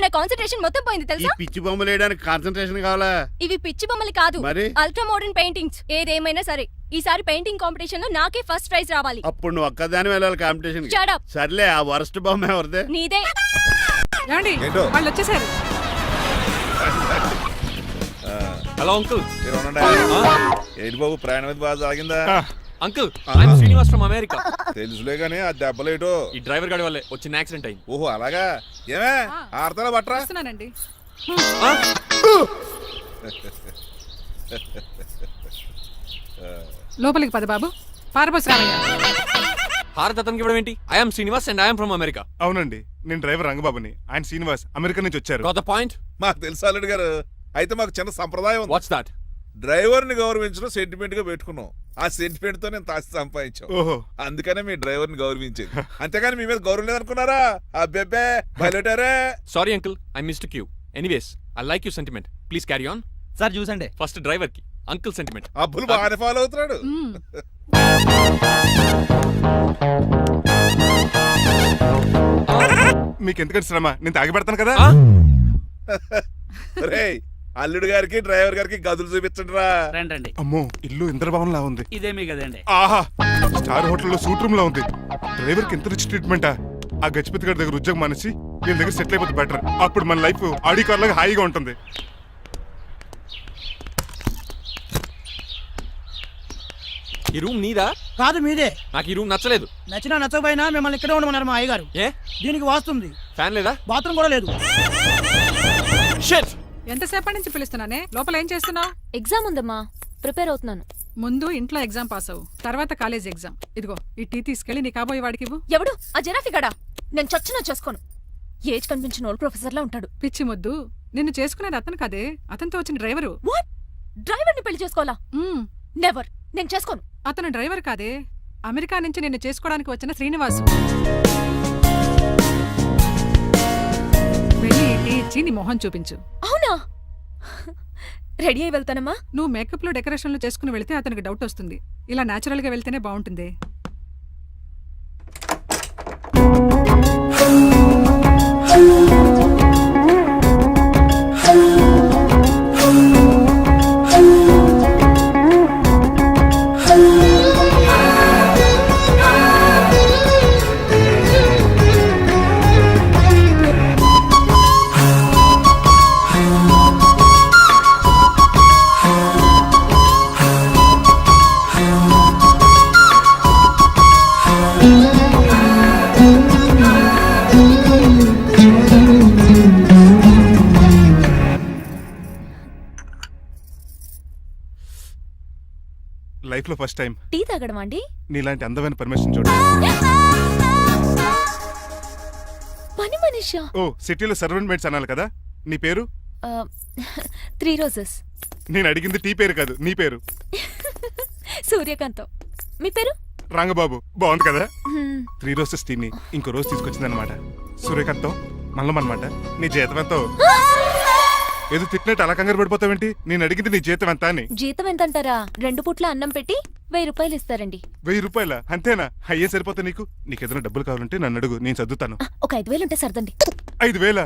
నా కాన్సంట్రేషన్ మొత్తం పోయింది ఈ తెలుసా? పిచ్చి బొమ్మలు వేయడానికి కాన్సంట్రేషన్ కావాలా? ఇవి పిచ్చి బొమ్మలు కాదు, మరి అల్ట్రా మోడర్న్ పెయింటింగ్స్. ఏదేమైనా సరే ఈసారి పెయింటింగ్ కాంపిటీషన్ లో నాకే ఫస్ట్ ప్రైజ్ రావాలి. అప్పుడు నువ్వు ఒక్కదాని వెళ్ళాలి కాంపిటీషన్. Shut up. సర్లే, ఆ వరస్ట్ బొమ్మ ఎవరిదే? నీదే. ఏమండి వాళ్ళు వచ్చేసారు. Hello uncle. ఏంటి బాబు, ప్రయాణం అయితే బాగా సాగిందా? Uncle, I'm Srinivas from America. తెలుసులే గానీ ఆ దెబ్బలేటో ఈ డ్రైవర్ గాడి వల్లే వచ్చిన యాక్సిడెంట్ అయింది. ఓహో అలాగా. ఏమే ఆడతారా బట్రా? వస్తున్నానండి. లోపలికి పద బాబు. పారబోస్ రామయ్య. హారత్ అతనికి ఇవ్వడం ఏంటి? I'm Srinivas and I'm from America. అవునండి, నేను డ్రైవర్ రంగబాబుని. ఆయన శ్రీనివాస్ అమెరికా నుంచి వచ్చారు. Got the point? మాకు తెలుసు అల్లుడు గారు. అయితే మాకు చిన్న సంప్రదాయం ఉంది. What's that? డ్రైవర్ ని గౌరవించడం సెంటిమెంట్ గా పెట్టుకున్నాం. ఆ సెంటిమెంట్ తో నేను తాసి సంపాదించాం. ఓహో, అందుకనే మీ డ్రైవర్ ని గౌరవించేది. అంతేగాని మీ మీద గౌరవం లేదనుకున్నారా? అబ్బెబ్బే బయలుటారే. Sorry uncle, I mistake you. Anyways, I like you sentiment. Please carry on. Sir చూసండి. ఫస్ట్ డ్రైవర్ కి అంకుల్ సెంటిమెంట్. అబ్బులు బాగానే ఫాలో అవుతున్నాడు. మీకు ఎందుకంటే శ్రమ, నేను తాగి పెడతాను కదా. రేయ్, అల్లుడు గారికి డ్రైవర్ గారికి గదులు చూపించండి రా. రండి. అమ్మో, ఇల్లు ఇంద్రభవన్ లా ఉంది. ఇదేమీ కదండి. ఆహా, స్టార్ హోటల్లో సూట్ రూమ్ లా ఉంది. డ్రైవర్ కి ఎంత రిచ్ ట్రీట్మెంటా. ఆ గజపతి గారి దగ్గర ఉద్యోగం మానేసి వీళ్ళ దగ్గర సెటిల్ అయిపోతే బెటర్. అప్పుడు మన లైఫ్ ఆడి కార్ లాగా హాయిగా ఉంటుంది. ఈ రూమ్ నీదా? కాదు మీదే. నాకు ఈ రూమ్ నచ్చలేదు. నచ్చినా నచ్చకపోయినా మిమ్మల్ని ఇక్కడే ఉండమన్నారు మా అయ్యగారు. ఏ దీనికి వాస్తుంది. ఫ్యాన్ లేదా? బాత్రూమ్ కూడా లేదు. షిట్. ఎంతసేపటి నుంచి పిలుస్తున్నానే? లోపల ఏం చేస్తున్నావు? ఎగ్జామ్ ఉందమ్మా, ప్రిపేర్ అవుతున్నాను. ముందు ఇంట్లో ఎగ్జామ్ పాస్ అవ్వు, తర్వాత కాలేజ్ ఎగ్జామ్. ఇదిగో ఈ టీ తీసుకెళ్లి నీ కాబోయే వాడికి ఇవ్వు. ఎవడు ఆ జరాఫీ గడా? నేను చచ్చినా చేసుకోను. ఏజ్ కనిపించిన ఓల్డ్ ప్రొఫెసర్ లా ఉంటాడు. పిచ్చి ముద్దు, నిన్ను చేసుకునేది అతను కాదే, అతనితో వచ్చిన డ్రైవరు. వాట్? డ్రైవర్ ని పెళ్లి చేసుకోవాలా? నెవర్, నేను చేసుకోను. అతను డ్రైవర్ కాదే, అమెరికా నుంచి నిన్ను చేసుకోవడానికి వచ్చిన శ్రీనివాసు. వెళ్ళి ఈ టీ ఇచ్చి నీ మొహం చూపించు. అవునా? రెడీ అయి వెళ్తానమ్మా. నువ్వు మేకప్ లో డెకరేషన్లు చేసుకుని వెళ్తే అతనికి డౌట్ వస్తుంది. ఇలా నేచురల్ గా వెళ్తేనే బాగుంటుంది. లైఫ్ లో ఫస్ట్ టైం టీ తాగడం అండి. నీలాంటి అందమైన పర్మిషన్ చూడు. పని మనిషా? ఓ, సిటీలో సర్వెంట్ మేట్స్ అనాలి కదా. నీ పేరు? 3 రోజెస్. నేను అడిగింది టీ పేరు కాదు, నీ పేరు. సూర్యకాంతం. మీ పేరు? రంగబాబు. బాగుంది కదా. 3 రోజెస్ టీని ఇంకో రోజు తీసుకొచ్చిందనమాట. సూర్యకాంతం మల్లం అనమాట. నీ జీతం ఎంతో? ఏదో తిట్టినట్టు అలా కంగారు పడిపోతావేంటి? నేను అడిగింది నీ జీతం ఎంత అని. జీతం ఎంత అంటారా? 2 పూట్ల అన్నం పెట్టి 1000 రూపాయలు ఇస్తారండి. 1000 రూపాయల? అంతేనా? అయ్యే సరిపోతా నీకు. నీకు ఏదైనా డబ్బులు కావాలంటే నన్ను అడుగు, నేను చదువుతాను. ఒక 5000 ఉంటే సర్దండి. 5000?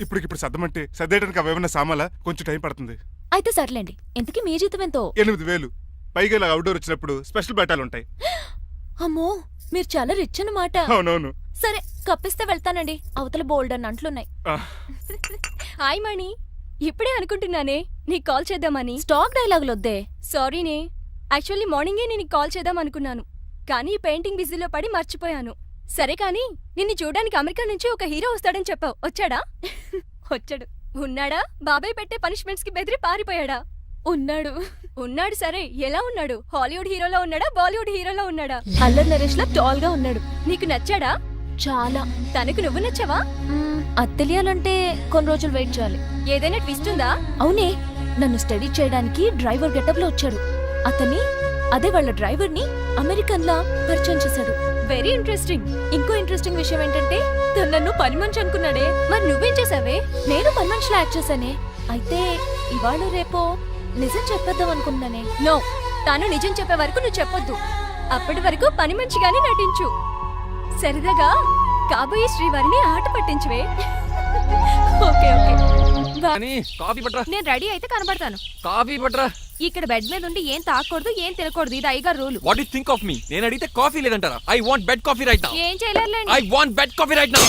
ఇప్పుడు సర్దమంటే సర్దేయడానికి అవేమన్నా సామాలా? కొంచెం టైం పడుతుంది. అయితే సర్లేండి. ఇంతకీ మీ జీతం ఎంతో? 8000. పైగా ఇలా అవుట్డోర్ వచ్చినప్పుడు స్పెషల్ బట్టాలుంటాయి. అమ్మో, మీరు చాలా రిచ్ అన్నమాట. అవునవును. సరే, కప్పిస్తే వెళ్తానండి. అవతల బోల్డ్ అన్న అంట్లున్నాయి. హాయ్ మణి, ఇప్పుడే అనుకుంటున్నానే నీకు కాల్ చేద్దామని. స్టాక్ డైలాగులు వద్దే. సారీనే, యాక్చువల్లీ మార్నింగే నేను కాల్ చేద్దాం అనుకున్నాను, కానీ పెయింటింగ్ బిజీలో పడి మర్చిపోయాను. సరే కానీ నిన్ను చూడడానికి అమెరికా నుంచి ఒక హీరో వస్తాడని చెప్పావు. వచ్చాడా? వచ్చాడు. ఉన్నాడా? బాబాయ్ పెట్టే పనిష్మెంట్స్ కి బెదిరి పారిపోయాడా? ఉన్నాడు. సరే, ఎలా ఉన్నాడు? హాలీవుడ్ హీరోలో ఉన్నాడా, బాలీవుడ్ హీరోలో ఉన్నాడా? అల్లరి నరేష్ లా టాల్ గా ఉన్నాడు. నీకు నచ్చాడా? చాలా. తనకు నువ్వు నచ్చావా? అది తెలియాలంటే కొన్ని రోజులు వెయిట్ చేయాలి. ఏదైనా ట్విస్ట్ ఉందా? అవునే, నన్ను స్టడీ చేయడానికి డ్రైవర్ గెటప్ లో వచ్చాడు. అదే వాళ్ళ డ్రైవర్ ని అమెరికన్ లా పరిచయం చేశాడు. Very interesting. ఇంకో ఇంట్రెస్టింగ్ విషయం ఏంటంటే తను నన్ను పని మనిషి అనుకున్నాడే. మరి నువ్వేం చేసావే? నేను పని మనిషిలా యాక్ట్ చేశానే. అయితే ఇవాళ రేపో నిజం చెప్పేద్దాం అనుకున్నానే. నో, తాను నిజం చెప్పే వరకు నువ్వు చెప్పొద్దు. అప్పటి వరకు పని మనిషిగానే నటించు. సరదాగా కాబోయే శ్రీవారిని ఆట పట్టించువే. ఓకే. అని కాఫీ పట్రా. నేను రెడీ అయితే కనబడతాను. కాఫీ పట్రా. ఇక్కడ బెడ్ మీద ఉండి ఏం తాకూడదు, ఏం తినకూడదు. ఇది అయ్యగారు rule. What you think of me? నేను అడిగితే కాఫీ లేదంటారా? I want bed coffee right now. ఏం చేయలేరులేండి. I want bed coffee right now.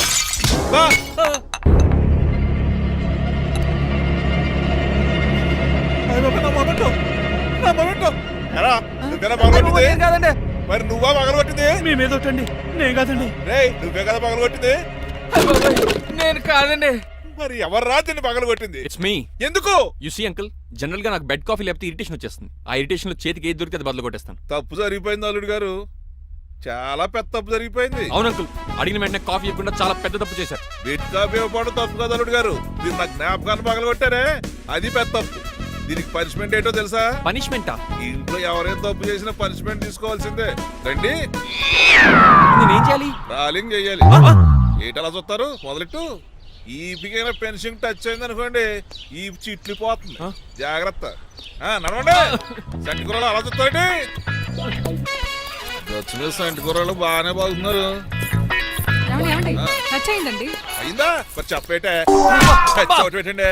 ఎరా, నువ్వేనా పగలగొట్టింది? కాదండి. మరి నువ్వా పగలగొట్టింది? మీ మీద ఒకటండి, నేను కాదండి. రేయ్, నువ్వే కదా పగలగొట్టింది? నేను కాదండి. మరి ఎవర్రా దీన్ని పగలగొట్టింది? It's me. ఎందుకు? యు సీ అంకుల్, జనరల్ గా నాకు బెడ్ కాఫీ లేకపోతే ఇరిటేషన్ వచ్చేస్తుంది. ఆ ఇరిటేషన్ లో చేతికి ఏది దొరికితే అది బదులు కొట్టేస్తాను. తప్పు జరిగిపోయింది అల్లుడు గారు, చాలా పెద్ద తప్పు జరిగిపోయింది. అవును అంకుల్, అడిగిన వెంటనే కాఫీ ఇవ్వకుండా చాలా పెద్ద తప్పు చేశారు. బెడ్ కాఫీ ఇవ్వడం తప్పు కదా అల్లుడు గారు, మీరు నా జ్ఞాపకాన్ని పగలగొట్టారే, అది పెద్ద తప్పు. దీనికి పనిష్మెంట్ ఏంటో తెలుసా? పనిష్మెంటా? ఇంట్లో ఎవరైనా తప్పు చేసినా పనిష్మెంట్ తీసుకోవాల్సిందే. రండి, నేనేం చేయాలి? రాలింగ్ చెయ్యాలి. ఏటలా చూస్తారు? మొదలెట్టు. ఈ పికైన పెన్షన్ టచ్ అయింది అనుకోండి, ఈ చిట్లు పోతుంది. జాగ్రత్త. నడవండి. సంటి కూరలు అలా చూస్తారండి. గచ్చు మీద సంటి కూరలు బాగానే బాగుతున్నారు. ఏమండి టచ్ అయిందండి. అయిందా? మరి చెప్పేటే చోటు పెట్టండి.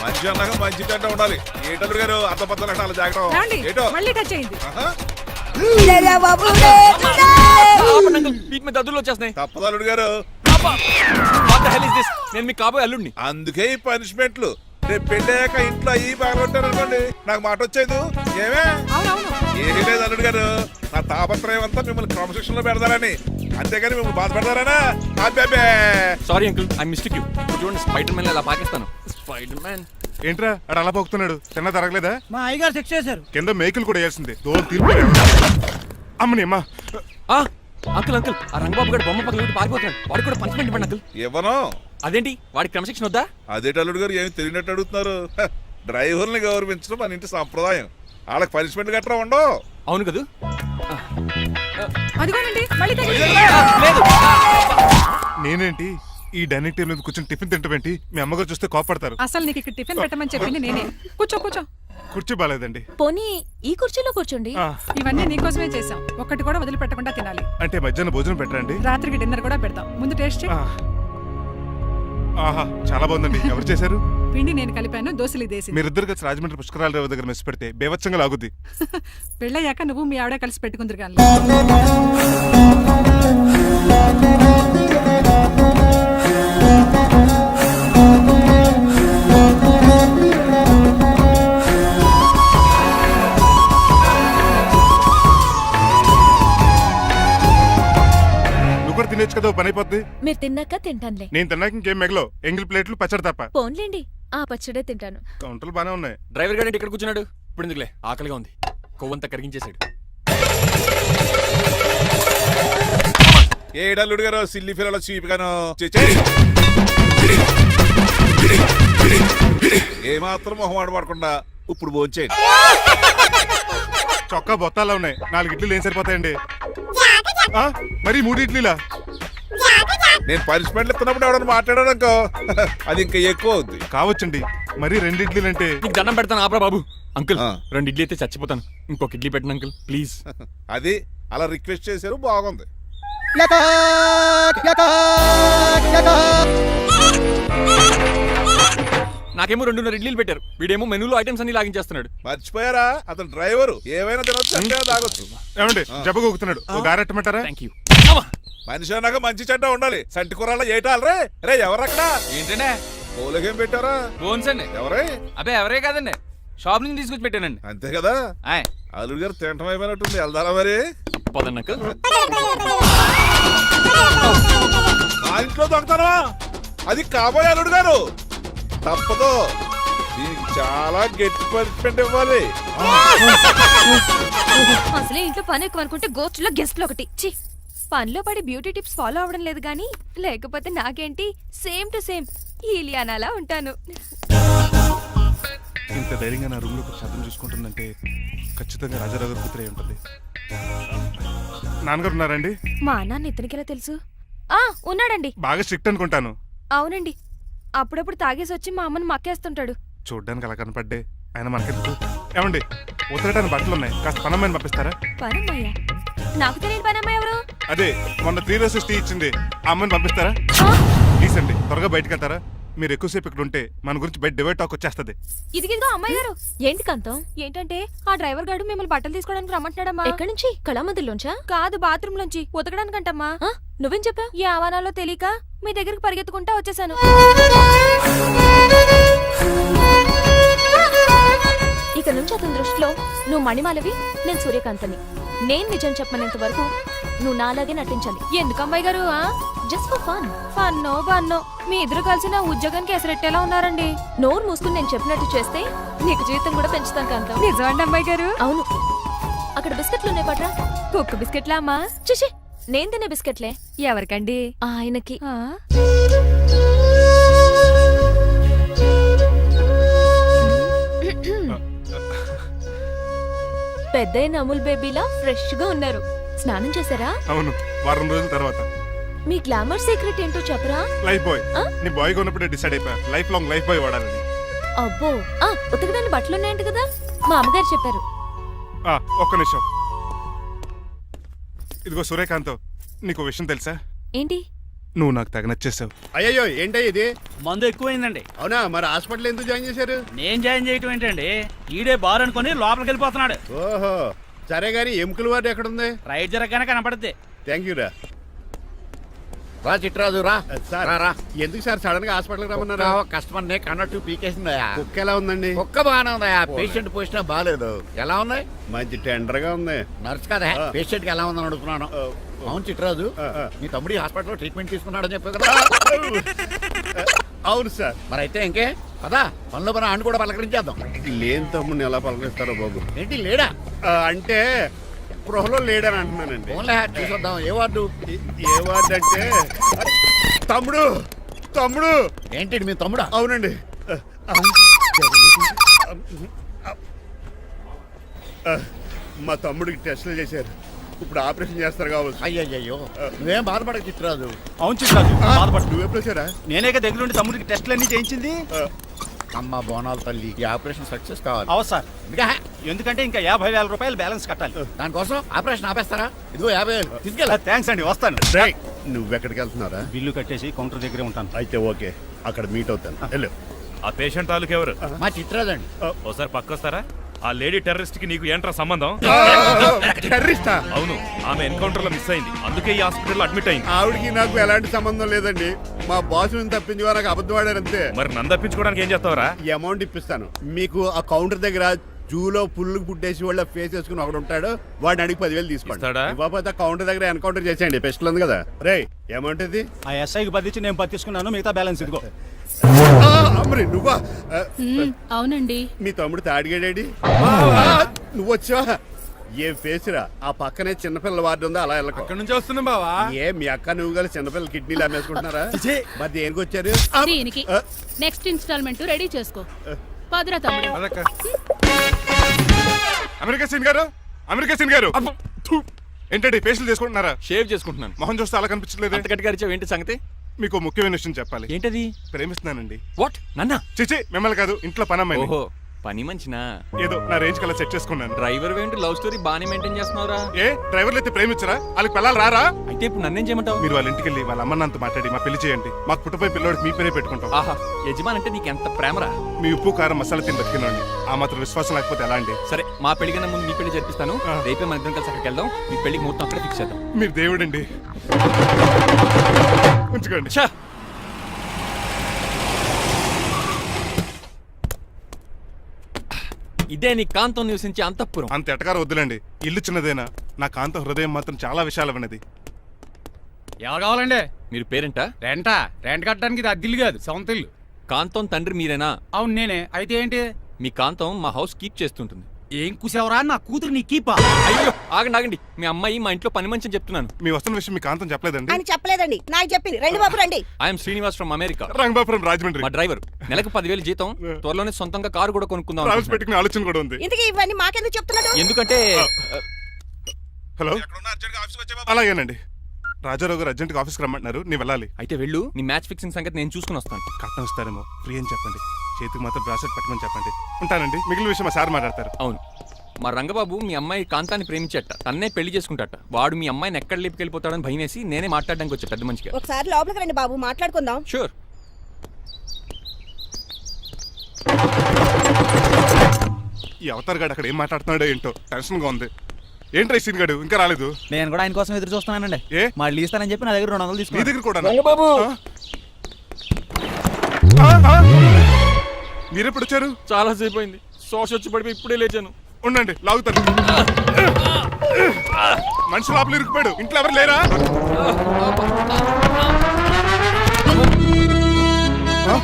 మంచి అన్నాక మంచి తింట ఉండాలి. ఏటల్లుడు గారు అర్థపత్రాలు అలా ఏమండి జాగ్రత్త. ఏటో మళ్ళీ టచ్ అయింది. ఆహా. వీటి మీద దద్దులు వచ్చేస్తున్నాయి. తప్పదల్లుడు గారు, What the hell is this? నేను మీ కాబోయే అల్లుడిని. అందుకే ఈ పనిష్మెంట్లు. రేపు పెళ్ళాక ఇంట్లో అయ్యి బాగుంటారు అనుకోండి, నాకు మాట వచ్చేది ఏమే? అవునవును. ఏమీ లేదు అల్లుడు గారు, నా తాపత్రయం అంతా మిమ్మల్ని క్రమశిక్షణలో పెడతారని, అంతేగాని మిమ్మల్ని బాధపెడతారనా? అబ్బే. Sorry uncle, I mistake you. చూడండి, స్పైడర్ మ్యాన్ అలా పాకిస్తాను. Spider man. ఏంట్రా అడు అలా పోతున్నాడు? తిన్నా తరగలేదా? మా అయ్యగారు సెక్స్ చేశారు. కింద మేకులు కూడా వేయాల్సిందే. దోలు తీర్పు అమ్మని అమ్మా. అంకుల్ అంకుల్, ఆ రంగబాబు గారు బొమ్మ పక్కన పారిపోతున్నాడు. వాడికి కూడా పనిష్మెంట్ ఇవ్వండి అంకుల్. ఇవ్వను. అదేంటి, వాడికి క్రమశిక్షణ వద్దా? అదేటి అల్లుడు గారు, ఏమి తెలియనట్టు అడుగుతున్నారు? డ్రైవర్ని గౌరవించడం మన ఇంటి సంప్రదాయం. వాళ్ళకి పనిష్మెంట్ గట్రా ఉండవు. అవును కదా. అదిగోనండి మళ్ళీ టచ్ లేదు. నేనేంటి ఈ డైనింగ్ టేబుల్ మీద కూర్చొని టిఫిన్ తింటామేంటి? మీ అమ్మగారు చూస్తే కోపడతారు. అసలు నీకు ఇక్కడ టిఫిన్ పెట్టమని చెప్పింది నేనే. కూర్చో కూర్చో. కుర్చీ బాగాలేదండి. పోనీ ఈ కుర్చీలో కూర్చోండి. ఆ, ఇవన్నీ నీకోసమే చేసాం. ఒక్కటి కూడా వదిలిపెట్టకుండా తినాలి. అంటే మధ్యాహ్నం భోజనం పెట్టరండి? రాత్రికి డిన్నర్ కూడా పెడతాం. ముందు టేస్ట్ చేయి. ఆ. ఆహా, చాలా బాగుందండి. ఎవరు చేశారు? పిండి నేను కలిపాను, దోశలు దేశం. మీరిద్దరు కలిసి రాజమండ్రి పుష్కరాల రేవు దగ్గర మెస్ పెడితే బేవచ్చంగా లాగుద్ది. పెళ్ళయ్యాక నువ్వు మీ ఆవిడ కలిసి పెట్టుకుందరు కానీ. నువ్వు కూడా తినేచ్చు కదా, ఓ పని అయిపోద్ది. మీరు తిన్నాక తింటానులే. నేను తిన్నాక ఇంకేం మిగలవు, ఎంగిల్ ప్లేట్లు పచ్చడి తప్ప. పోన్లేండి, ఆ పచ్చడే తింటాను. కౌంటర్లు బానే ఉన్నాయి. డ్రైవర్ గారు ఇక్కడ కూర్చున్నాడు. ఇప్పుడు ఎందుకులే, ఆకలిగా ఉంది. కొవ్వంతా కరిగించేశాడు. ఏడల్లుడు గారు, సిల్లి పిల్లల చీపిగాను ఏమాత్రం మొహమాట పడకుండా ఇప్పుడు భోంచేయండి. చొక్కా బొత్తాల్లో ఉన్నాయి. 4 ఇడ్లీలు ఏం సరిపోతాయండి? ఆ, మరి 3 ఇడ్లీలా? నేను పనిష్మెంట్లు ఇస్తున్నప్పుడు ఎవడన్నా మాట్లాడాడు అనుకో, అది ఇంకా ఎక్కువ అవుద్ది. కావచ్చండి, మరి 2 ఇడ్లీలు అంటే. నీకు దండం పెడతాను, ఆపరా బాబు. అంకుల్, ఆ. 2 ఇడ్లీ అయితే చచ్చిపోతాను. ఇంకొక ఇడ్లీ పెట్టండి అంకుల్, ప్లీజ్. అది అలా రిక్వెస్ట్ చేశారు, బాగుంది. నాకేమో 2.5 ఇడ్లీలు పెట్టారు. వీడేమో మెనూలో ఐటమ్స్ అన్ని లాగించేస్తున్నాడు. మర్చిపోయారా, అతను డ్రైవరు. ఏమైనా తినొచ్చు, అంటే తాగొచ్చు. ఏమండి జబ్బగొక్కుతున్నాడు, ఓ గారెట్టమంటారా? Thank you. మనిషి అన్నాక మంచి చెడ్డ ఉండాలి. సంటి కూరలో ఏటాలరే. రే ఎవరక్కడ? ఏంటంటే పోలకేం పెట్టారా? బోన్స్ అండి. ఎవరే? అబ్బే ఎవరే కాదండి, షాప్ నుంచి తీసుకొచ్చి పెట్టానండి. అంతే కదా. ఆయ్ అల్లుడు గారు తింటం అయిపోయినట్టుంది, వెళ్దారా మరి? పదండి అంకుల్. మా ఇంట్లో దొంగతనమా? అది కాబోయే అల్లుడు గారు. తప్పదు, దీనికి చాలా గట్టి పనిష్మెంట్ ఇవ్వాలి. అసలే ఇంట్లో పని ఎక్కువ అనుకుంటే గోచులో గెస్ట్లు ఒకటి. ఛీ, పనిలో పడి బ్యూటీ టిప్స్ ఫాలో అవడం లేదు గానీ, లేకపోతే నాకేంటి సేమ్ టు సేమ్ ఈలియానాలా ఉంటాను. ఇంత ధైర్యంగా నా రూమ్ లో శబ్దం చూసుకుంటుందంటే ఖచ్చితంగా రాజారావు గారు కూతురే ఉంటుంది. నాన్నగారు ఉన్నారండి? మా నాన్న ఇతనికి ఎలా తెలుసు? ఆ ఉన్నాడండి. బాగా స్ట్రిక్ట్ అనుకుంటాను. అవునండి, అప్పుడప్పుడు తాగేసి వచ్చి మా అమ్మని మక్కేస్తుంటాడు. చూడ్డానికి అలా కనపడ్డే ఆయన మనకెందుకు? ఏమండి, ఉతరటానికి బట్టలు ఉన్నాయి, కాస్త పనమ్మని పంపిస్తారా? పనమ్మయ్య? నాకు తెలియని పనమ్మ ఎవరు? అదే మొన్న 3 రోజెస్ టీ ఇచ్చింది, ఆ అమ్మని పంపిస్తారా? ఆ? ప్లీజ్ అండి, త్వరగా బయటకు వెళ్తారా? మీరు ఎక్కువసేపు ఇక్కడ ఉంటే మన గురించి బయట డివైడ్ టాక్ వచ్చేస్తుంది. ఇదిగిదిగో అమ్మాయి గారు. ఏంటి కాంతం? ఏంటంటే ఆ డ్రైవర్ గారు మిమ్మల్ని బట్టలు తీసుకోవడానికి రమ్మంటున్నాడమ్మా. ఎక్కడి నుంచి? కళామందిలోంచా? కాదు, బాత్రూమ్ లోంచి ఉతకడానికంటమ్మా. నువ్వేం చెప్పావు? ఈ ఆవానాలో తెలియక మీ దగ్గరికి పరిగెత్తుకుంటా వచ్చేసాను. ఇక నుంచి అతని దృష్టిలో నువ్వు మణిమాలవి, నేను సూర్యకాంతని. నేను నిజం చెప్పనంత వరకు నువ్వు నాలాగే నటించాలి. ఎందుకు అమ్మాయి గారు? Just for fun. ఫన్నో బన్నో మీ ఇద్దరు కలిసి నా ఉద్యోగానికి ఎసరెట్టేలా ఉన్నారండి. నోరు మూసుకుని నేను చెప్పినట్టు చేస్తే నీకు జీవితం కూడా పెంచుతాను కాంతం. నిజమండి అమ్మాయి గారు? అవును. అక్కడ బిస్కెట్లు ఉన్నాయి పట్రా. కుక్క బిస్కెట్లా అమ్మా? చూసి నేను తినే బిస్కెట్లే. ఎవరికండి? ఆయనకి. పెద్దయిన అమూల్ బేబీలా ఫ్రెష్ గా ఉన్నారు. స్నానం చేశారా? అవును, వారం రోజుల తర్వాత. మీ గ్లామర్ సీక్రెట్ ఏంటో చెప్పరా? Life boy. నీ బాయ్ గా ఉన్నప్పుడే డిసైడ్ అయిపోయా లైఫ్ లాంగ్ లైఫ్ బాయ్ వాడాలని. అబ్బో, ఉతకడానికి బట్టలు ఉన్నాయంట కదా, మా అమ్మగారు చెప్పారు. ఒక్క నిమిషం. ఇదిగో సూర్యకాంత్, నీకు విషయం తెలుసా? ఏంటి? నువ్వు నాకు తెగ నచ్చేసావు. అయ్యయ్యో ఏంటో ఇది? మందు ఎక్కువైందండి. అవునా, మరి హాస్పిటల్ ఎందుకు జాయిన్ చేశారు? నేను జాయిన్ చేయటం ఏంటండి, ఈడే బార్ అనుకుని లోపలికి వెళ్ళిపోతున్నాడు. ఓహో, సరే గాని ఎముకల వార్డు ఎక్కడుంది? రైట్ జరగగానే కనపడుద్ది. థ్యాంక్ యూ రా. రా చిట్రాజు రా. సార్ రా. ఎందుకు సార్ సడన్ గా హాస్పిటల్ రమ్మన్నారా? కస్టమర్ నే కన్నట్టు పీకేసిందయా. కుక్క ఎలా ఉందండి? కుక్క బాగానే ఉందయా, పేషెంట్ పొజిషన్ బాగాలేదు. ఎలా ఉన్నాయి? మంచి టెండర్ గా ఉంది. నర్స్ కదా పేషెంట్ కి ఎలా ఉందని అడుగుతున్నాను. అవును చిట్రాజు, ఆ. నీ తమ్ముడి హాస్పిటల్లో ట్రీట్మెంట్ తీసుకున్నాడని చెప్పావు కదా. అవును సార్. మరి అయితే ఇంకే కదా పనులు పని ఆండు కూడా పలకరించేద్దాం. లేని తమ్ముడిని ఎలా పలకరిస్తారో బాబు. ఏంటి లేడా? అంటే గృహలో లేడని అంటున్నానండి. ఫోన్లే చూసొద్దాం. ఏ వార్డు? ఏ వార్డు అంటే తమ్ముడు తమ్ముడు. ఏంటి మీ తమ్ముడా? అవునండి. మా తమ్ముడికి టెస్టులు చేశారు, ఇప్పుడు ఆపరేషన్ చేస్తారు కావచ్చు. అయ్యయ్యో, నువ్వేం బాధపడక చిట్రాజు. అవును చిట్రాజు, బాధపడు. నువ్వు ఎప్పుడు వచ్చారా? నేనేక దగ్గరుండి తమ్ముడికి టెస్టులన్నీ చేయించింది. అమ్మ బోనాల తల్లి, ఈ ఆపరేషన్ సక్సెస్ కావాలి. అవు సార్, ఇంకా ఎందుకంటే ఇంకా 50,000 రూపాయలు బ్యాలెన్స్ కట్టాలి. దానికోసం ఆపరేషన్ ఆపేస్తారా? ఇదిగో 50,000 తీసుకెళ్ళా. థ్యాంక్స్ అండి, వస్తాను. నువ్వెక్కడికి వెళ్తున్నారా? బిల్లు కట్టేసి కౌంటర్ దగ్గరే ఉంటాను. అయితే ఓకే, అక్కడ మీట్ అవుతాను. వెళ్ళు. ఆ పేషెంట్ తాలూకు ఎవరు? మా చిట్రాజు అండి. ఓసారి పక్కొస్తారా? ఆ లేడీ టెర్రరిస్ట్ కి నీకు ఏంట్రా సంబంధం? టెర్రరిస్టా? అవును, ఆమె ఎన్కౌంటర్ లో మిస్ అయింది, అందుకే ఈ హాస్పిటల్ అడ్మిట్ అయింది. ఆవిడికి నాకు ఎలాంటి సంబంధం లేదండి. మా బాసుని తప్పించుకో, నాకు అబద్ధం ఆడారంతే. మరి నన్ను తప్పించుకోవడానికి ఏం చేస్తావరా? ఈ అమౌంట్ ఇప్పిస్తాను మీకు. ఆ కౌంటర్ దగ్గర జూలో పుల్లు పుట్టేసి వాళ్ళ ఫేస్ వేసుకుని ఒకడు ఉంటాడు, వాడిని అడిగి 10,000 తీసుకోండి. ఇస్తాడా? ఇవ్వకపోతే కౌంటర్ దగ్గర ఎన్కౌంటర్ చేసేయండి. పెస్టల్ ఉంది కదా. రే అమౌంట్ ఇది? ఆ ఎస్ఐకి బదిలించి నేను బతిసుకున్నాను, మిగతా బ్యాలెన్స్ ఇదిగో. అమ్మరి నువ్వా? అవునండి. మీ తమ్ముడు తాడిగాడేడి? నువ్వు వచ్చావా? ఏ ఫేస్ రా. ఆ పక్కనే చిన్నపిల్లల వార్డు ఉందా, అలా వెళ్ళకు. అక్కడ నుంచి వస్తున్నా బావా. ఏ మీ అక్క నువ్వు కలిసి చిన్నపిల్లల కిడ్నీలు అమ్మేసుకుంటున్నారా? మరి దేనికి వచ్చారు? దీనికి నెక్స్ట్ ఇన్స్టాల్మెంట్ రెడీ చేసుకో. పదరా తమ్ముడు. అదక్క. అమెరికా సీన్ గారు, అమెరికా సీన్ గారు, ఏంటండి ఫేషియల్ చేసుకుంటున్నారా? షేవ్ చేసుకుంటున్నాను. మొహం చూస్తే అలా కనిపించలేదు. అంత గట్టిగా అరిచావు, ఏంటి సంగతి? మీకు ముఖ్యమైన విషయం చెప్పాలి. ఏంటది? ప్రేమిస్తున్నానండి. వాట్? నన్నా? చిచి, మిమ్మల్ని కాదు, ఇంట్లో పని అమ్మాయి. ఓహో, పని మంచినా? ఏదో నా రేంజ్ కల్లా సెట్ చేసుకున్నాను. డ్రైవర్ ఏంటి లవ్ స్టోరీ బాగానే మెయింటైన్ చేస్తున్నావురా? ఏ డ్రైవర్లు అయితే ప్రేమించరా? వాళ్ళకి పిల్లలు రారా? అయితే ఇప్పుడు నన్నేం చేయమంటావు? మీరు వాళ్ళ ఇంటికి వెళ్ళి వాళ్ళ అమ్మ నాన్నతో మాట్లాడి మా పెళ్లి చేయండి. మాకు పుట్టపోయి పిల్లోడికి మీ పేరే పెట్టుకుంటాం. ఆహా, యజమాన్ అంటే నీకు ఎంత ప్రేమరా? మీ ఉప్పు కారం మసాలా తిని బతికినండి. ఆ మాత్రం విశ్వాసం లేకపోతే ఎలా అండి? సరే, మా పెళ్లి కన్నా ముందు మీ పెళ్లి జరిపిస్తాను. రేపే మన ఇద్దరం కలిసి అక్కడికి వెళ్దాం. మీ పెళ్లికి మొత్తం అక్కడే ఫిక్స్ చేద్దాం. మీరు దేవుడండి. ఉంచుకోండి. ఛా! ఇదే నీ కాంతం నివసించే అంతఃపురం. అంత ఎటకారం వద్దులండి. ఇల్లు చిన్నదేనా, నా కాంత హృదయం మాత్రం చాలా విశాలమైనది. ఎవరు కావాలండి? మీరు పేరెంటా? రెంటా? రెంట్ కట్టడానికి ఇది అద్దిల్లు కాదు, సొంత ఇల్లు. కాంతం తండ్రి మీరేనా? అవును నేనే. అయితే ఏంటి? మీ కాంతం మా హౌస్ కీప్ చేస్తుంటుంది. ఏం కూసావరా? నా కూతురు నీ కీపా? అయ్యో, ఆగండి ఆగండి. మీ అమ్మాయి మా ఇంట్లో పని మంచి అని చెప్తున్నాను. మీ వస్తున్న విషయం మీ కాంతం చెప్పలేదండి? అని చెప్పలేదండి, నాకు చెప్పింది. రండి బాబు రండి. I'm Srinivas from America. Rangabapuram Rajahmundry. మా డ్రైవర్. నెలకు 10,000 జీతం. త్వరలోనే సొంతంగా కారు కూడా కొనుక్కుందాం ట్రావెల్స్ పెట్టుకునే ఆలోచన కూడా ఉంది. ఇంతకీ ఇవన్నీ మాకెందుకు చెప్తున్నాడు? ఎందుకంటే హలో, ఎక్కడున్నా? అర్జెంట్గా ఆఫీస్కి వచ్చే బాబా. అలాగేనండి. రాజారావు గారు అర్జెంట్గా ఆఫీస్కి రమ్మంటున్నారు, నీ వెళ్ళాలి. అయితే వెళ్ళు. నీ మ్యాచ్ ఫిక్సింగ్ సంగతి నేను చూసుకుని వస్తాను. కట్నం ఇస్తారేమో, ఫ్రీ అని చెప్పండి. చేతికి మాత్రం బ్రాసెట్ పెట్టమని చెప్పండి. ఉంటానండి. మిగిలిన విషయం మా సార్ మాట్లాడతారు. అవును, మా రంగబాబు మీ అమ్మాయి కాంతాన్ని ప్రేమించట, తన్నే పెళ్లి చేసుకుంటాట. వాడు మీ అమ్మాయిని ఎక్కడ లేపుకెళ్ళిపోతాడని భయం వేసి నేనే మాట్లాడడానికి వచ్చా పెద్ద మంచిగా. ఒకసారి లోపలికి రండి బాబు, మాట్లాడుకుందాం. షూర్. ఈ అవతార్ గాడు అక్కడ ఏం మాట్లాడుతున్నాడో ఏంటో టెన్షన్ గా ఉంది. ఏంట్రా సీన్ గాడు ఇంకా రాలేదు? నేను కూడా ఆయన కోసం ఎదురు చూస్తున్నానండి. ఏ మళ్ళీ ఇస్తానని చెప్పి నా దగ్గర 200 నీ తీసుకుని దగ్గర కూడా రంగబాబు మీరెప్పుడు వచ్చారు? చాలా సేపు అయింది. శోష వచ్చి పడిపోయి ఇప్పుడే లేచాను. ఉండండి లాగుతాను. మనిషి లోపల ఇరుక్కుపోయాడు. ఇంట్లో ఎవరు లేరా? ఆ?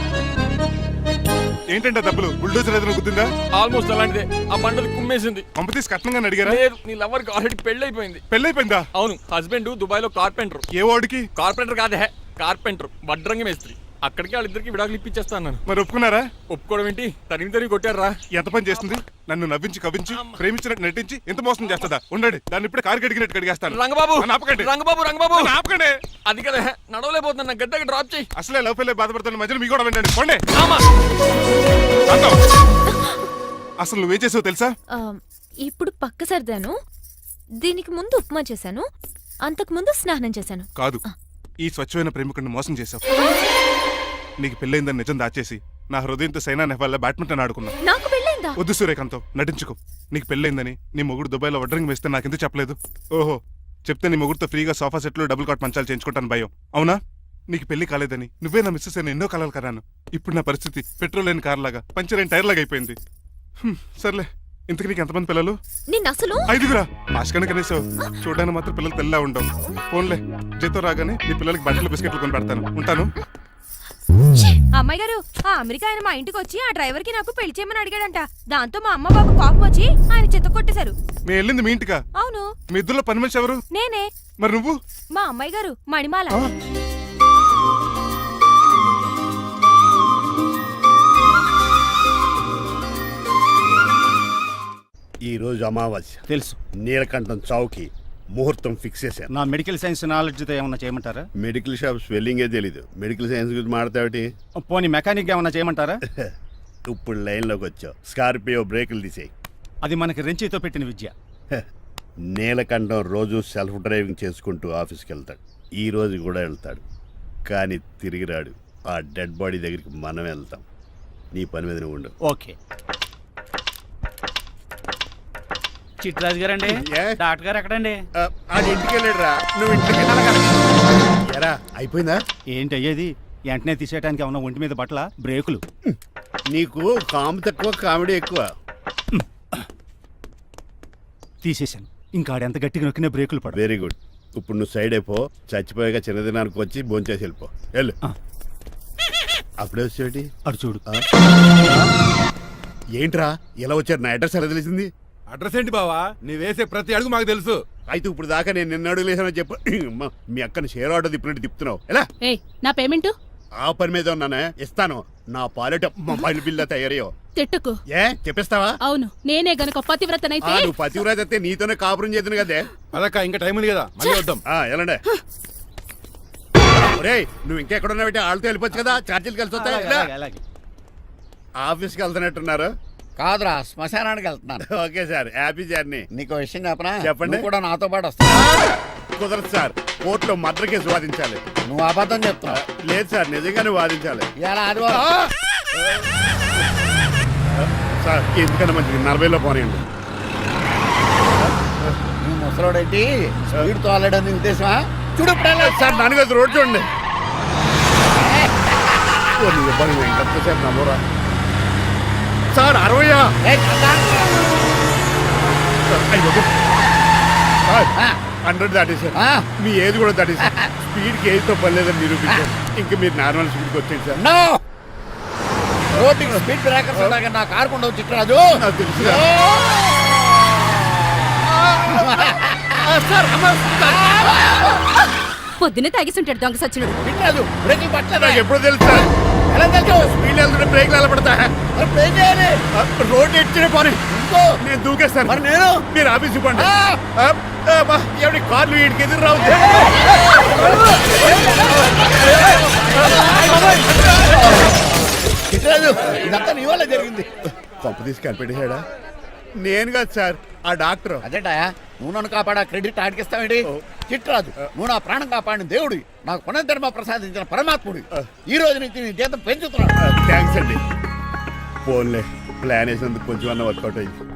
ఏంటంటే డబ్బులు బుల్డోజర్ ఏదైనా గుద్దిందా? ఆల్మోస్ట్ అలాంటిదే. ఆ బండది కుమ్మేసింది. పంప తీసి కట్నంగా అడిగారా? లేదు, నీ లవర్ కి ఆల్రెడీ పెళ్ళైపోయింది. పెళ్ళైపోయిందా? అవును, హస్బెండ్ దుబాయ్ లో కార్పెంటర్. ఏ వాడికి? కార్పెంటర్ కాదే, కార్పెంటర్, వడ్రంగి మేస్త్రి. అక్కడికి వాళ్ళిద్దరికి విడాకులు ఇప్పించేస్తా అన్నాను. మరి ఒప్పుకున్నారా? ఒప్పుకోవడం ఏంటి, తరిమి కొట్టారా. ఎంత పని చేస్తుంది? నన్ను నవ్వించి కవ్వించి ప్రేమించినట్టు నటించి ఎంత మోసం చేస్తుందా? ఉండండి, దాన్ని ఇప్పుడే కారు కడిగినట్టు కడిగేస్తాను. రంగబాబు నన్ను ఆపకండి. రంగబాబు రంగబాబు నన్ను ఆపకండి. అది కదా, నడవలేకపోతున్నా, నా గద్దకి డ్రాప్ చేయి. అసలే లవ్ పెళ్ళి బాధపడుతున్న మధ్యలో మీ కూడా వినండి. పోండి. ఆమా. శాంతం. అసలు నువ్వేం చేసావు తెలుసా? ఇప్పుడు పక్క సర్దాను. దీనికి ముందు ఉప్మా చేశాను, అంతకు ముందు స్నానం చేశాను. కాదు, ఈ స్వచ్ఛమైన ప్రేమికుడిని మోసం చేశావు. నీకు పెళ్ళైందని నిజం దాచేసి నా హృదయంతో సైనా నెహ్వాల్ బ్యాడ్మింటన్ ఆడుకున్నా. నాకు పెళ్ళైందా? వద్దు సూర్యకాంతం, నటించుకో. నీకు పెళ్ళైందని నీ మొగుడు దుబాయ్లో వడ్రంగి వేస్తే నాకెందుకు చెప్పలేదు? ఓహో, చెప్తే నీ మొగుడుతో ఫ్రీగా సోఫా సెట్లు డబుల్ కాట్ మంచాలు చేయించుకుంటాను భయం. అవునా? నీకు పెళ్లి కాలేదని నువ్వే నా మిస్సెస్ అని ఎన్నో కలలు కరాను. ఇప్పుడు నా పరిస్థితి పెట్రోల్ లేని కార్ లాగా, పంచర్ అయిన టైర్ లాగా అయిపోయింది. సర్లే, ఇంతకు నీకు ఎంతమంది పిల్లలు? నేను అసలు 5గురా. ఆశకన్నా కనీసం చూడడానికి మాత్రం పిల్లలు తెల్లా ఉండవు. ఫోన్లే, జీతం రాగానే నీ పిల్లలకి బట్టలు బిస్కెట్లు కొని పెడతాను. ఉంటాను. అమ్మాయి గారు, ఆ అమెరికా ఆయన మా ఇంటికి వచ్చి ఆ డ్రైవర్ కి నాకు పెళ్లి చేయమని అడిగాడంట. దాంతో మా అమ్మ బాబు కోపం వచ్చి ఆయన చెత్త కొట్టేశారు. నేను వెళ్ళింది మీ ఇంటికా? అవును, మీ ఇద్దరులో పని మనిషి ఎవరు? నేనే. మరి నువ్వు? మా అమ్మాయి గారు మణిమాల. ఈ రోజు అమావాస్య తెలుసు. నీలకంఠం చౌకి ముహూర్తం ఫిక్స్ చేశాను. నా మెడికల్ సైన్స్ నాలెడ్జ్తో ఏమన్నా చేయమంటారా? మెడికల్ షాప్ స్వెల్లింగే తెలీదు, మెడికల్ సైన్స్ గురించి మాట్లాడతావిటి? పోనీ మెకానిక్ ఏమన్నా చేయమంటారా? ఇప్పుడు లైన్లోకి వచ్చావు. స్కార్పియో బ్రేకులు తీసేయి. అది మనకి రెంచితో పెట్టిన విద్య. నీలకంఠం రోజు సెల్ఫ్ డ్రైవింగ్ చేసుకుంటూ ఆఫీస్కి వెళ్తాడు. ఈ రోజు కూడా వెళ్తాడు, కానీ తిరిగి రాడు. ఆ డెడ్ బాడీ దగ్గరికి మనం వెళ్తాం. నీ పని మీద నువ్వు ఉండు. ఓకే. చిట్రాజు గారండి, ఏ? డాక్టర్ గారు ఎక్కడండి? అది ఇంటికి వెళ్ళాడు రా, నువ్వు ఇంటికి ఎరా. అయిపోయిందా? ఏంటి అయ్యేది? వెంటనే తీసేయడానికి ఏమన్నా ఒంటి మీద బట్టల బ్రేకులు? నీకు కాము తక్కువ, కామెడీ ఎక్కువ. తీసేశాను. ఇంకా ఆడెంత గట్టిగా నొక్కినా బ్రేకులు పడ. Very good. ఇప్పుడు నువ్వు సైడ్ అయిపో. చచ్చిపోయాక చిన్నదినానికి వచ్చి భోంచేసి వెళ్ళిపో. వెళ్ళు. అప్పుడే వచ్చేటి అటు చూడు. ఏంట్రా ఇలా వచ్చారు? నా అడ్రస్ ఎలా తెలిసింది? అడ్రస్ ఏంటి బావా? నీ వేసే ప్రతి అడుగు మాకు తెలుసు. అయితే ఇప్పుడు దాకా నేను నిన్న అడుగులేసానని చెప్పు. అమ్మా, మీ అక్కని షేర్ ఆర్డర్ తిప్పినట్టు తిప్పుతున్నావు. ఎలా? నా పేమెంట్ ఆ పని మీద ఉన్నానే, ఇస్తాను. నా పాలెట మొబైల్ బిల్లా తయారయ్యో. తిట్టుకు. ఏ చెప్పిస్తావా? అవును, నేనే గనుక పతివ్రతనైతే నువ్వు పతివ్రత అయితే నీతోనే కాపురం చేద్దును కదే. అదక్క, ఇంకా టైం ఉంది కదా, మళ్ళీ వద్దాం. ఎలాండే ఒరేయ్, నువ్వు ఇంకెక్కడున్నా పెట్టి వాళ్ళతో వెళ్ళిపోవచ్చు కదా, ఛార్జీలు కలిసి వస్తాయి. అలాగే. ఆఫీస్కి వెళ్తున్నట్టున్నారు. కాదురా, శ్మశానానికి వెళ్తున్నాను. Okay sir, happy journey. నీకు విషయం చెప్పనా? చెప్పండి. నువ్వు కూడా నాతో పాటు వస్తావు. కుదరదు సార్, కోర్టులో మర్డర్ కేసు వాదించాలి. నువ్వు అబద్ధం చెప్తున్నావు. లేదు సార్, నిజంగానే వాదించాలి. ఇలా ఆదివారం సార్, ఎందుకన్నా మంచిది 40లో పోనీయండి. నువ్వు ముసలోడేంటి స్పీడ్ తోలడని ఉద్దేశమా? చూడు సార్, నాన్నగారు రోడ్ చూడండి. ఎంతసేపు నమ్మరా సార్? 60 100 దాటేశారు. మీ ఏది కూడా దాటేశారు. స్పీడ్కి ఏదితో పని లేదని నిరూపించారు. ఇంకా మీరు నార్మల్ స్పీడ్కి వచ్చేది సార్. రోడ్డుకి స్పీడ్ బ్రేకర్స్ ఉండగా నా కారు కొండవు చిట్రాజు. నాకు తెలుసు పొద్దునే తాగిస్తుంటాడు దొంగ సచ్చినుడు. చిట్రాజు బ్రేకులు పట్టలేదు. నాకు ఎప్పుడు తెలుసు సార్. ఎలా తెలుసు? స్పీడ్ వెళ్తుంటే బ్రేక్లు ఎలా పడతా? మరి ఏం చేయాలి? రోడ్డు ఎట్టిన పోనీ ఇంకో నేను దూకేస్తాను. మరి నేను? మీరు ఆఫీస్ ఇవ్వండి. ఎవరి కార్లు వీడికి ఎదురు రావు. చిట్రాజు, ఇదంతా నీ వల్ల జరిగింది. పంప తీసి కనిపెట్టేశాడా? నేను కాదు సార్, ఆ డాక్టర్. అదేంటా, నువ్వు నన్ను కాపాడా క్రెడిట్ ఆడికిస్తావేంటి? చిట్రాజు, నువ్వు నా ప్రాణం కాపాడిన దేవుడి, నాకు పునర్ధర్మ ప్రసాదించిన పరమాత్ముడి. ఈ రోజు నుంచి నీ జీతం పెంచుతున్నాడు. థ్యాంక్స్ అండి. ఫోన్లే ప్లాన్ వేసినందుకు కొంచెం అన్న వర్కౌట్ అయింది.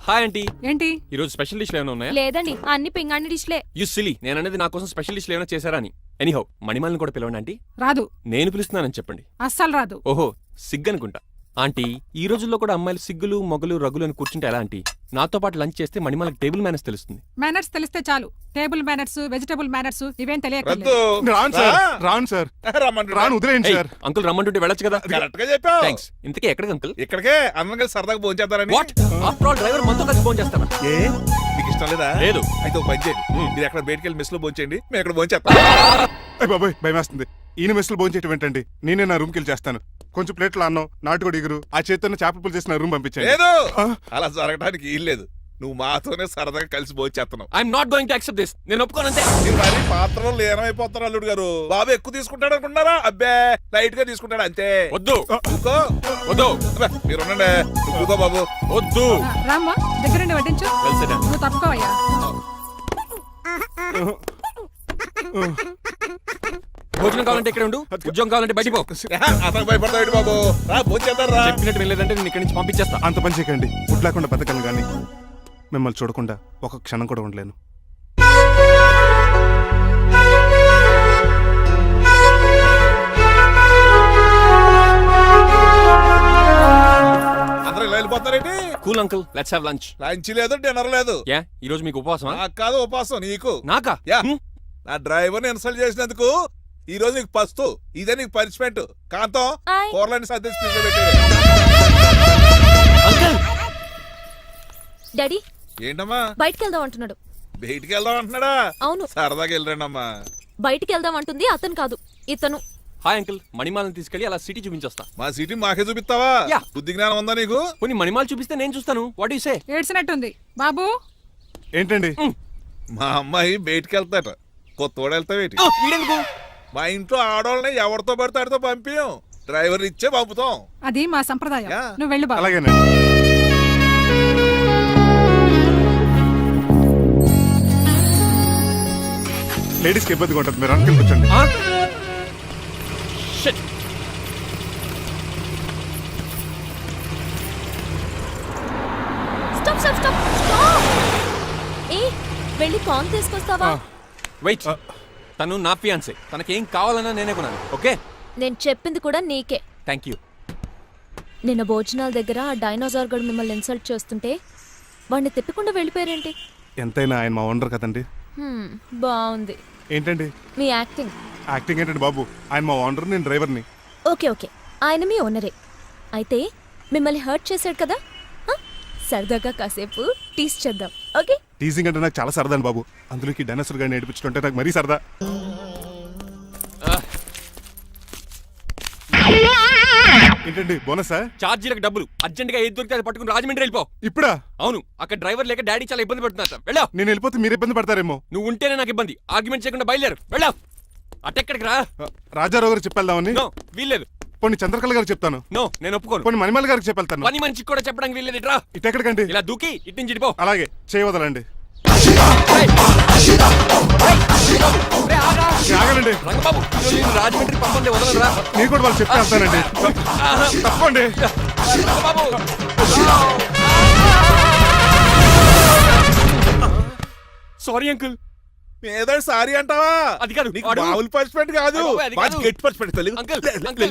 Hi aunty. ఏంటి ఈరోజు స్పెషల్ డిష్లు ఏమైనా ఉన్నాయా? లేదండి అన్ని పింగాణి డిష్లే. యు సిలీ, నేను అనేది నా కోసం స్పెషల్ డిష్లు ఏమైనా చేశారా అని. ఎనీహౌ మణిమాలని కూడా పిలవండి ఆంటీ. రాదు, నేను పిలుస్తున్నానని చెప్పండి. అస్సలు రాదు. ఓహో సిగ్గనుకుంటా. ఆంటీ ఈ రోజుల్లో కూడా అమ్మాయిలు సిగ్గులు మొగలు రగులు అని కూర్చుంటే ఎలా ఆంటీ? నాతో పాటు లంచ్ చేస్తే మణిమాలకి టేబుల్ మేనర్స్ తెలుస్తుంది. మేనర్స్ తెలిస్తే చాలు. టేబుల్ మేనర్స్, వెజిటబుల్ మేనర్స్ ఇవేం తెలియక రద్దు రాను సార్, రాను సార్, రమ్మంటున్నా. రాను, వదిలేయండి సార్. అంకుల్ రమ్మంటుంటే వెళ్ళొచ్చు కదా. కరెక్ట్ గా చెప్పావు. థ్యాంక్స్. ఇంతకీ ఎక్కడికి అంకుల్? ఇక్కడికే అందరం కలిసి సరదాగా భోజనం చేద్దారని. వాట్ ఆఫ్టర్ ఆల్ డ్రైవర్ మనతో కలిసి ఫోన్ చేస్తారా? ఏ మీకు ఇష్టం లేదా? లేదు. అయితే ఒక పని చేయండి, మీరు ఎక్కడ బయటికి వెళ్ళి మెస్ లో భోంచేయండి, మేము ఎక్కడ భోంచేస్తాం. అయ్య బాబాయ్ భయం వేస్తుంది. ఈయన మెస్సులు భోజనం చేయటం ఏంటండి? నేనే నా రూమ్కి వెళ్ళి చేస్తాను. కొంచెం ప్లేట్లో అన్నం, నాటుకోడి ఇగురు, ఆ చేతితో చేపల పులుసు చేసి నా రూమ్ పంపించాను. లేదు ఆ? అలా జరగడానికి ఏం లేదు. నువ్వు మాతోనే సరదాగా కలిసి భోంచేస్తున్నావు. I'm not going to accept this. నేను ఒప్పుకోనంతే. మీరు మరి పాత్రలో లీనమైపోతారు అల్లుడు గారు. బాబు ఎక్కువ తీసుకుంటాడు అనుకుంటారా? అబ్బే లైట్ గా తీసుకుంటాడు అంతే. వద్దు ఊకో. వద్దు అబ్బే, మీరు ఉండండి. ఊకో బాబు. వద్దు. రామ్మా దగ్గరుండి వడ్డించు. Well said, aunty. నువ్వు తప్పుకోవయ్యా. భోజనం కావాలంటే ఇక్కడ ఉండు, ఉద్యోగం కావాలంటే బయటికి పో. అతను భయపడతాడు బాబు. రా భోంచేద్దాం రా. చెప్పినట్టు వెళ్ళలేదంటే నేను ఇక్కడి నుంచి పంపించేస్తా. అంత పని చేయకండి. ఫుడ్ లేకుండా బతకను కానీ మిమ్మల్ని చూడకుండా ఒక క్షణం కూడా ఉండలేను. అందరూ ఇలా వెళ్ళిపోతారేంటి? Cool uncle, let's have lunch. Lunch లేదు, డిన్నర్ లేదు. యా ఈ రోజు మీకు ఉపవాసమా? నాకు కాదు ఉపవాసం, నీకు. నాకా? యా. హ్మ్. నా డ్రైవర్ ఇన్సల్ట్ చేసినందుకు ఈ రోజు నీకు పస్తు. ఇదే నీకు పనిష్మెంట్. కాంతం ఆయ్. కూరలని సర్దేసి ఫ్రిడ్జ్ లో పెట్టేయ్. అంకుల్ డాడీ ఏంటమ్మా బయటికి వెళ్దాం అంటున్నాడు. బయటికి వెళ్దాం అంటున్నాడా? అవును, సరదాగా వెళ్ళరండమ్మా. బయటికి వెళ్దాం అంటుంది అతను కాదు, ఇతను. హాయ్ అంకుల్, మణిమాలని తీసుకెళ్లి అలా సిటీ చూపించొస్తా. మా సిటీ మాకే చూపిస్తావా? యా. బుద్ధి జ్ఞానం ఉందా నీకు? కొన్ని మణిమాలు చూపిస్తే నేను చూస్తాను. What you say? ఏడ్చినట్టుంది బాబు. ఏంటండి? మా అమ్మాయి బయటికి వెళ్తాట. కొత్తోడు వెళ్తావేటి? వీడెందుకు? మా ఇంట్లో ఆడవాళ్ళని ఎవరితో పడితే ఆడితో పంపించాం. డ్రైవర్ ఇచ్చే పంపుతాం. అది మా సంప్రదాయం. యా. నువ్వు వెళ్ళు బాబు. అలాగేనండి. లేడీస్కి ఇబ్బందిగా ఉంటుంది, మీరు అంకుల్ కూర్చోండి. ఆ? Shit. Stop stop stop stop. ఏ వెళ్ళి కాన్ తీసుకొస్తావా? వెయిట్. తను నా ఫియాన్సే. తనకేం కావాలన్నా నేనే కొనాలి. ఓకే? నేను చెప్పింది కూడా నీకే. Thank you. నిన్న భోజనాల దగ్గర ఆ డైనోసార్ గడు మిమ్మల్ని ఇన్సల్ట్ చేస్తుంటే వాడిని తిప్పకుండా వెళ్ళిపోయారేంటి? ఎంతైనా ఆయన మా ఓనర్ కదండి. బాగుంది ఏంటండి మీ యాక్టింగ్. యాక్టింగ్ ఏంటండి బాబు? ఆయన మా ఓనర్, నేను డ్రైవర్ని. ఓకే ఓకే, ఆయన మీ ఓనరే అయితే మిమ్మల్ని హర్ట్ చేశాడు కదా, హ? సరదాగా కాసేపు టీస్ చేద్దాం. ఓకే? టీజింగ్ అంటే నాకు చాలా సరదా అండి బాబు. అందులోకి డైనోసర్ గారిని ఏడిపించుకుంటే నాకు మరీ సరదా. ఏంటండి బోనసా? ఛార్జీలకు డబ్బులు అర్జెంట్ గా ఏది దొరికితే అది పట్టుకుని రాజమండ్రి వెళ్ళిపో. ఇప్పుడా? అవును, అక్కడ డ్రైవర్ లేక డాడీ చాలా ఇబ్బంది పడుతున్నారు. వెళ్ళావు. నేను వెళ్ళిపోతే మీరు ఇబ్బంది పడతారేమో. నువ్వు ఉంటేనే నాకు ఇబ్బంది. ఆర్గ్యుమెంట్ చేయకుండా బయలుదేరు. వెళ్ళావు. అటెక్కడికి రా. రాజారావు గారికి చెప్పేద్దామని. నో వీల్లేదు. పోనీ చంద్రకళ గారికి చెప్తాను. నో నేను ఒప్పుకోను. పోనీ మణిమాల గారికి చెప్పెళ్తాను. పని మనిషికి కూడా చెప్పడానికి వీల్లేదు. ఇట్రా. ఇటు ఎక్కడికండి? ఇలా దూకి ఇటు నుంచి ఇడిపో. అలాగే చేయవదలండి. ఆగనండి. రంగబాబు ఈరోజు నేను రాజమండ్రి పంపండి, వదలరా. నేను కూడా వాళ్ళు చెప్పి వెళ్తానండి. తప్పండి. Rangababu sorry uncle. ఏదో సారీ అంటావా? అది కాదు, నీకు వాడు- మామూలు పనిష్మెంట్ కాదు, అయ్య బాబోయ్, అది మంచి కాదు. గట్టి పనిష్మెంట్. తెలుగు అంకుల్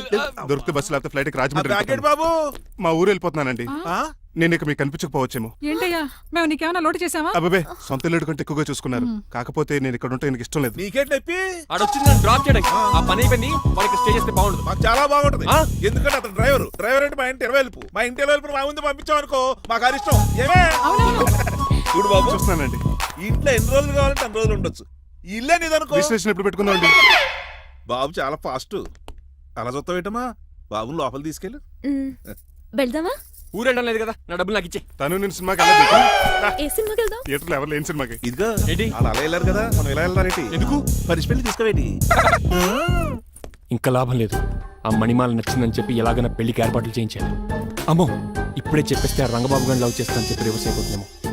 దొరికితే బస్సు లేకపోతే ఫ్లైట్ కి రాజమండ్రి ప్యాకెట్ వెళ్ళిపోతాను. బాబు. మా ఊరు వెళ్ళిపోతున్నానండి. ఆ? నేను ఇక మీకు కనిపించకపోవచ్చేమో. ఏంటయ్యా మేము నీకేమైనా లోటు చేసావా? అబ్బాబే సొంత లేడు కంటే ఎక్కువగా చూసుకున్నారు. కాకపోతే నేను ఇక్కడ ఉంటే నాకు ఇష్టం లేదు. నీకేంటి నొప్పి? ఆడొచ్చింది నన్ను డ్రాప్ చేయడానికి. ఆ పని అయిపోయింది. వాళ్ళకి స్టే చేస్తే బాగుండదు. మాకు చాలా బాగుంటది. ఆ? ఎందుకంటే అతను డ్రైవర్ అంటే మా ఇంటి వెళ్ళిపు. మా ఇంటి వెళ్ళిపు మా ముందు పంపించాం అనుకో, మాకు అరిష్టం. ఏమే చూడు బాబు, చూస్తున్నానండి. ఇంట్లో ఎన్ని రోజులు కావాలంటే అన్ని రోజులు ఉండొచ్చు. ఇల్లే నీదనుకో. రిజిస్ట్రేషన్ ఎప్పుడు పెట్టుకుందామండి? బాబు చాలా ఫాస్ట్. అలా చూస్తావేటమ్మా? బాబుని లోపల తీసుకెళ్ళు. వెళ్దామా? ఊరు వెళ్ళడం లేదు కదా, నా డబ్బులు నాకు ఇచ్చే. తను నేను సినిమాకి వెళ్ళదు. ఏ సినిమాకి వెళ్దాం? థియేటర్లో ఎవరు లేని సినిమాకి. ఇదిగో ఏంటి? అలా అలా వెళ్ళారు కదా, మనం ఎలా వెళ్ళారేంటి? ఎందుకు? పనిష్మెంట్ తీసుకోవేటి? ఇంకా లాభం లేదు. ఆ మణిమాల నచ్చిందని చెప్పి ఎలాగైనా పెళ్లికి ఏర్పాట్లు చేయించాలి. అమ్మో ఇప్పుడే చెప్పేస్తే ఆ రంగబాబు గారిని లవ్ చేస్తానని చెప్పి రివర్స్ అయిపోతుందేమో.